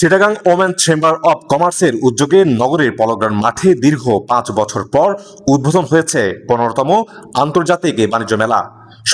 Chittagong women chamber of কমার্সের উদ্যোগে নগরীর পলগ্রান মাঠে দীর্ঘ 5 বছর পর উদ্বোধন হয়েছে 15তম আন্তর্জাতিক বাণিজ্য মেলা।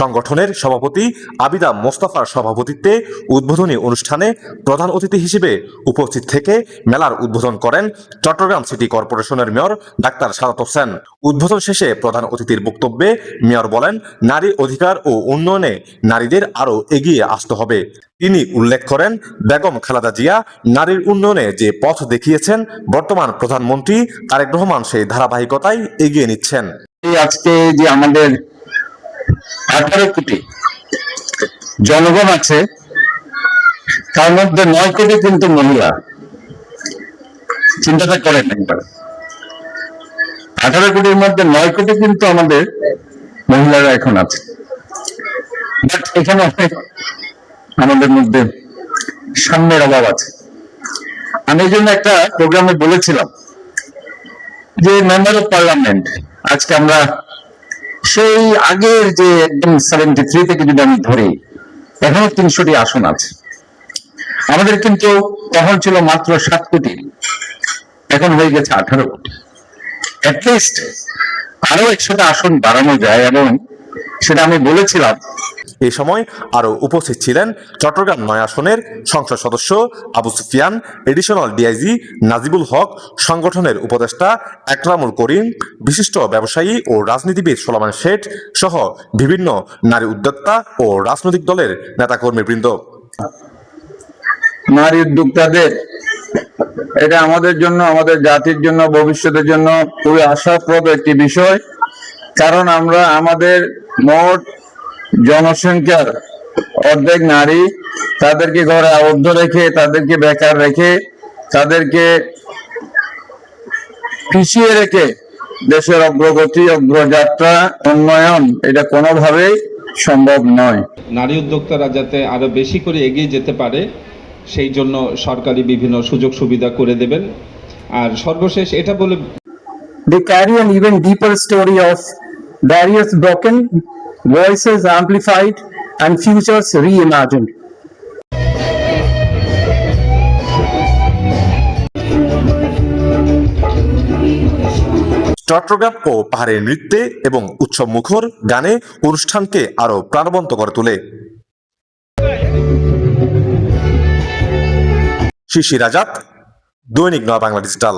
সংগঠনের সভাপতি আবিদা মোস্তফার সভাপতিত্বে উদ্বোধনী অনুষ্ঠানে প্রধান অতিথি হিসেবে উপস্থিত থেকে মেলার উদ্বোধন করেন চট্টগ্রাম সিটি কর্পোরেশনের মেয়র ডাক্তার সাদাত হোসেন। উদ্বোধন শেষে প্রধান অতিথির বক্তব্যে মেয়র বলেন, নারী অধিকার ও উন্নয়নে নারীদের আরও এগিয়ে আসতে হবে। তিনি উল্লেখ করেন, বেগম খালেদা জিয়া নারীর উন্নয়নে যে পথ দেখিয়েছেন, বর্তমান প্রধানমন্ত্রী তারেক রহমান সেই ধারাবাহিকতায় এগিয়ে নিচ্ছেন। আজকে যে আমাদের 18 কোটি জনগণ আছে, তার মধ্যে 9 কোটি কিন্তু মহিলা। চিন্তাটা করেন একবার, 18 কোটির মধ্যে 9 কোটি কিন্তু আমাদের মহিলারা এখন আছে। বাট এখানে আমাদের মধ্যে সাম্যের অভাব আছে। আমি এই জন্য একটা প্রোগ্রামে বলেছিলাম যে মেম্বার অফ পার্লামেন্ট আজকে আমরা সেই আগের যে একদম 73 থেকে যদি আমি ধরি, এখনো 300টি আসন আছে আমাদের, কিন্তু তখন ছিল মাত্র 7 কোটি, এখন হয়ে গেছে 18 কোটি। অ্যাটলিস্ট আরো 100টা আসন বাড়ানো যায়, এবং সেটা আমি বলেছিলাম। এ সময় আরও উপস্থিত ছিলেন চট্টগ্রাম 9 আসনের সংসদ সদস্য আবু সুফিয়ান, এডিশনাল ডিআইজি নাজিবুল হক, সংগঠনের উপদেষ্টা একরামুল করিম, বিশিষ্ট ব্যবসায়ী ও রাজনীতিবিদ সোলামান শেঠ সহ বিভিন্ন নারী উদ্যোক্তা ও রাজনৈতিক দলের নেতাকর্মীবৃন্দ। নারী উদ্যোক্তাদের এটা আমাদের জন্য, আমাদের জাতির জন্য, ভবিষ্যতের জন্য খুবই আশাপ্রদ একটি বিষয়। কারণ আমরা আমাদের মোট জনসংখ্যার অর্ধেক নারী, তাদেরকে ঘরে আবদ্ধ রেখে, তাদেরকে বেকার রেখে, তাদেরকে পিছিয়ে রেখে দেশের অগ্রগতি, অগ্রযাত্রা, উন্নয়ন এটা কোনোভাবেই সম্ভব নয়। নারী উদ্যোক্তারা যাতে আরো বেশি করে এগিয়ে যেতে পারে, সেই জন্য সরকারি বিভিন্ন সুযোগ সুবিধা করে দেবেন। আর সর্বশেষ এটা বলে, They carry an even deeper story of barriers broken, voices amplified, and futures reimagined. Chittagong ও পাহাড়ের নৃত্যে এবং উৎসব মুখর গানে অনুষ্ঠানকে আরো প্রাণবন্ত করে তোলে। শিশির আজাদ, দৈনিক নয়া বাংলা ডিজিটাল।